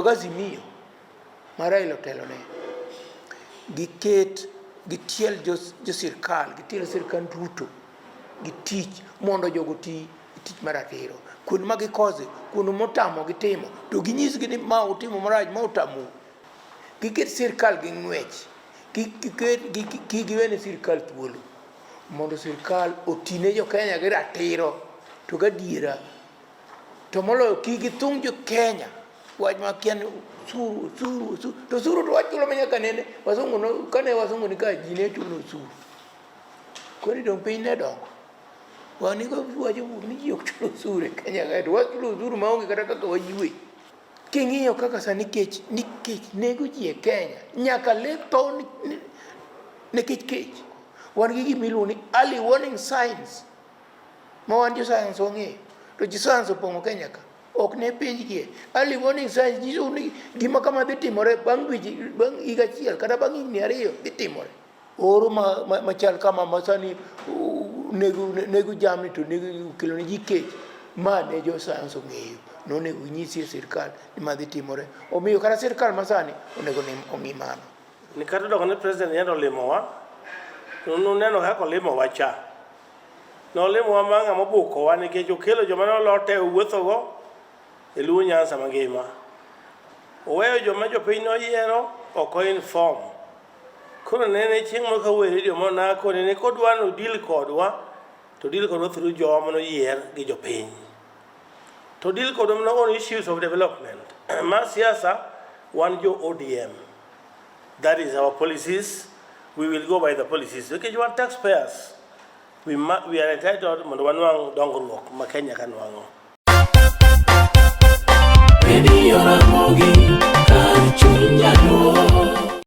to Azimio Marailo telone giket gitiel jo sirkal gitiel sirkal Ruto gitich mondo jogo ti tich maratiro kun magi koze kun motamo gitimo to ginyisgi ni ma utimo maraj ma utamu giket sirkal gi ngwech giwene sirkal thuolo mondo sirkal otine jo Kenya gi ratiro to gadiera to moloyo githung jo Kenya wach makian suru to suru to wachulo manyaka nene wasungu no kane wasungu ni ka ji ne chulo suru koni dong piny ne dongo wani ko wacho ni ji ok chulo suru e Kenya ka to wachulo suru maonge kata kaka wayue king'iyo kaka sani nikech nego ji e Kenya nyaka le tho nikech wan gi gimiluongo ni early warning signs ma wan jo science ong'eyo to ji science opong'o Kenya ka ok ne penjgie early warning signs nyiso ni gima kama dhi timore bang' higa achiel kata bang' higni 2 dhi timore oro machal kama masani nego jamni to kelo ne ji kech ma ne jo science ong'eyo nonego nyisi sirkal ni ma dhi timore omiyo kata sirkal masani onego ong'i mano ni kata dok ne president yendo limowa nuneno kaka olimowa cha nolimowa ma ng'ama obukowa nikech okelo joma nolote wuothogo e luo Nyanza mangima oweyo joma jopiny noyiero ok oinform koro nene chieng' moro kawuoyo e redio monakone ni kodwa no deal kodwa to deal kodwa through joma noyier gi jopiny to deal kodwa on issues of development ma siasa wan jo ODM. That is our policies. We will go by the policies because you are taxpayers. We are entitled mondo wanwang' dongruok ma Kenya ka nwang'o